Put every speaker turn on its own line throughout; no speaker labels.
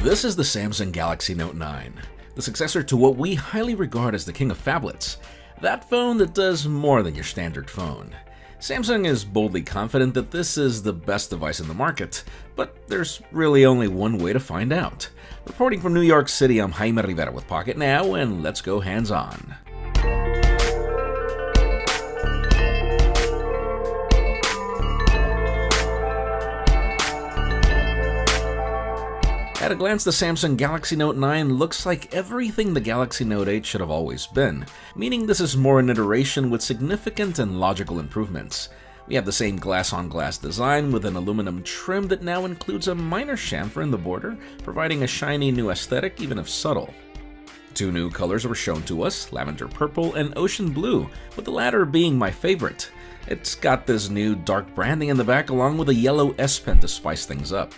This is the Samsung Galaxy Note 9, the successor to what we highly regard as the king of phablets, that phone that does more than your standard phone. Samsung is boldly confident that this is the best device in the market, but there's really only one way to find out. Reporting from New York City, I'm Jaime Rivera with Pocket Now, and let's go hands-on. At a glance, the Samsung Galaxy Note 9 looks like everything the Galaxy Note 8 should have always been, meaning this is more an iteration with significant and logical improvements. We have the same glass-on-glass design with an aluminum trim that now includes a minor chamfer in the border, providing a shiny new aesthetic even if subtle. Two new colors were shown to us, lavender purple and ocean blue, with the latter being my favorite. It's got this new dark branding in the back along with a yellow S Pen to spice things up.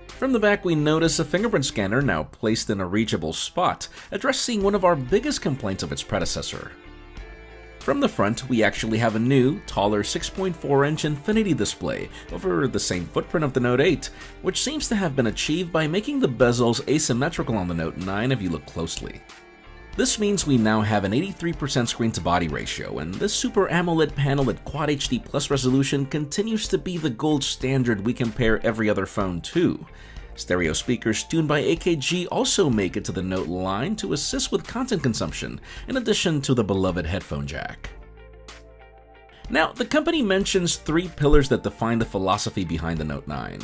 From the back, we notice a fingerprint scanner now placed in a reachable spot, addressing one of our biggest complaints of its predecessor. From the front, we actually have a new, taller 6.4-inch Infinity display over the same footprint of the Note 8, which seems to have been achieved by making the bezels asymmetrical on the Note 9 if you look closely. This means we now have an 83% screen-to-body ratio, and this Super AMOLED panel at Quad HD Plus resolution continues to be the gold standard we compare every other phone to. Stereo speakers tuned by AKG also make it to the Note line to assist with content consumption, in addition to the beloved headphone jack. Now, the company mentions three pillars that define the philosophy behind the Note 9: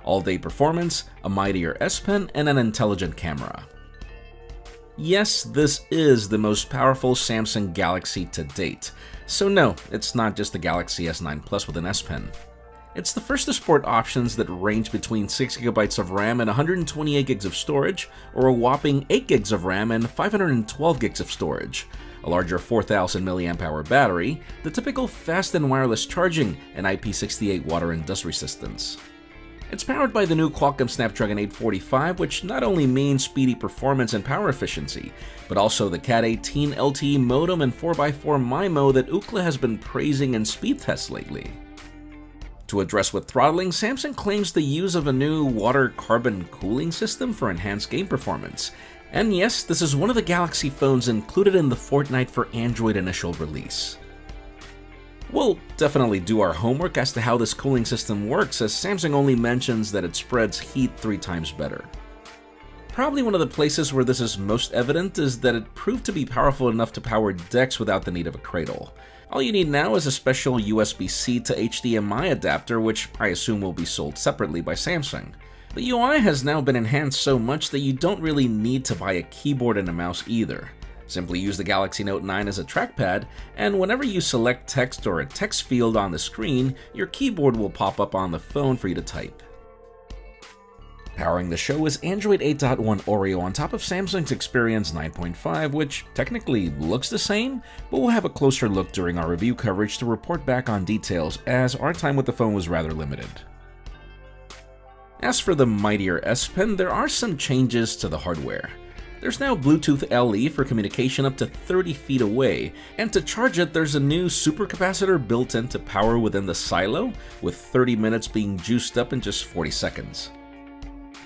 all-day performance, a mightier S Pen, and an intelligent camera. Yes, this is the most powerful Samsung Galaxy to date, so no, it's not just the Galaxy S9 Plus with an S Pen. It's the first to support options that range between 6GB of RAM and 128GB of storage, or a whopping 8GB of RAM and 512GB of storage, a larger 4000 mAh battery, the typical fast and wireless charging, and IP68 water and dust resistance. It's powered by the new Qualcomm Snapdragon 845, which not only means speedy performance and power efficiency, but also the Cat 18 LTE modem and 4x4 MIMO that Ookla has been praising in speed tests lately. To address with throttling, Samsung claims the use of a new water carbon cooling system for enhanced game performance. And yes, this is one of the Galaxy phones included in the Fortnite for Android initial release. We'll definitely do our homework as to how this cooling system works, as Samsung only mentions that it spreads heat 3 times better. Probably one of the places where this is most evident is that it proved to be powerful enough to power DeX without the need of a cradle. All you need now is a special USB-C to HDMI adapter, which I assume will be sold separately by Samsung. The UI has now been enhanced so much that you don't really need to buy a keyboard and a mouse either. Simply use the Galaxy Note 9 as a trackpad, and whenever you select text or a text field on the screen, your keyboard will pop up on the phone for you to type. Powering the show is Android 8.1 Oreo on top of Samsung's Experience 9.5, which technically looks the same, but we'll have a closer look during our review coverage to report back on details, as our time with the phone was rather limited. As for the mightier S Pen, there are some changes to the hardware. There's now Bluetooth LE for communication up to 30 feet away, and to charge it, there's a new supercapacitor built in to power within the silo, with 30 minutes being juiced up in just 40 seconds.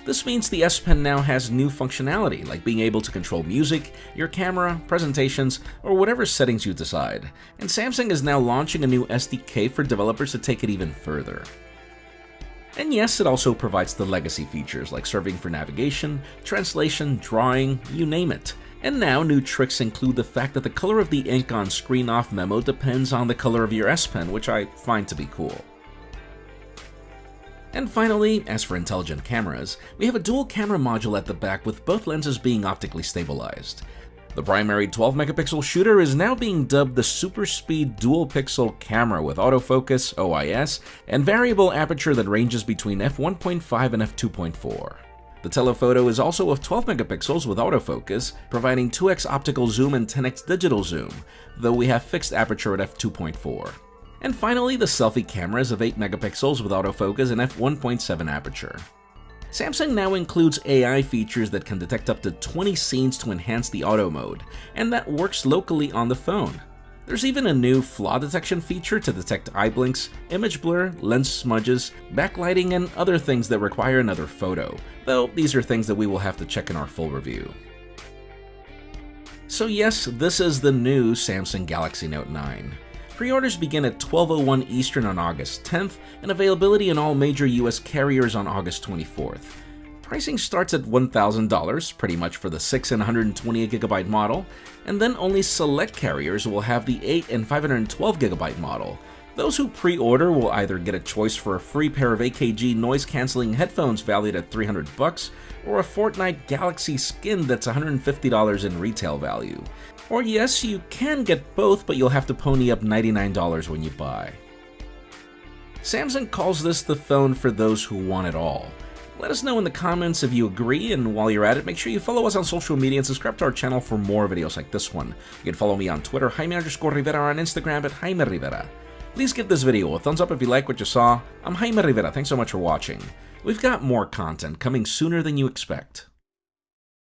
This means the S Pen now has new functionality, like being able to control music, your camera, presentations, or whatever settings you decide, and Samsung is now launching a new SDK for developers to take it even further. And yes, it also provides the legacy features like serving for navigation, translation, drawing, you name it. And now new tricks include the fact that the color of the ink on screen off memo depends on the color of your S Pen, which I find to be cool. And finally, as for intelligent cameras, we have a dual camera module at the back with both lenses being optically stabilized. The primary 12-megapixel shooter is now being dubbed the Super Speed Dual Pixel Camera with autofocus, OIS, and variable aperture that ranges between f1.5 and f2.4. The telephoto is also of 12 megapixels with autofocus, providing 2x optical zoom and 10x digital zoom, though we have fixed aperture at f2.4. And finally, the selfie camera is of 8 megapixels with autofocus and f1.7 aperture. Samsung now includes AI features that can detect up to 20 scenes to enhance the auto mode, and that works locally on the phone. There's even a new flaw detection feature to detect eye blinks, image blur, lens smudges, backlighting, and other things that require another photo, though these are things that we will have to check in our full review. So yes, this is the new Samsung Galaxy Note 9. Pre-orders begin at 12:01 Eastern on August 10th, and availability in all major US carriers on August 24th. Pricing starts at $1,000, pretty much for the 6 and 128GB model, and then only select carriers will have the 8 and 512GB model. Those who pre-order will either get a choice for a free pair of AKG noise-canceling headphones valued at $300, or a Fortnite Galaxy skin that's $150 in retail value. Or yes, you can get both, but you'll have to pony up $99 when you buy. Samsung calls this the phone for those who want it all. Let us know in the comments if you agree, and while you're at it, make sure you follow us on social media and subscribe to our channel for more videos like this one. You can follow me on Twitter, Jaime_Rivera, or on Instagram at Jaime Rivera. Please give this video a thumbs up if you like what you saw. I'm Jaime Rivera, thanks so much for watching. We've got more content coming sooner than you expect.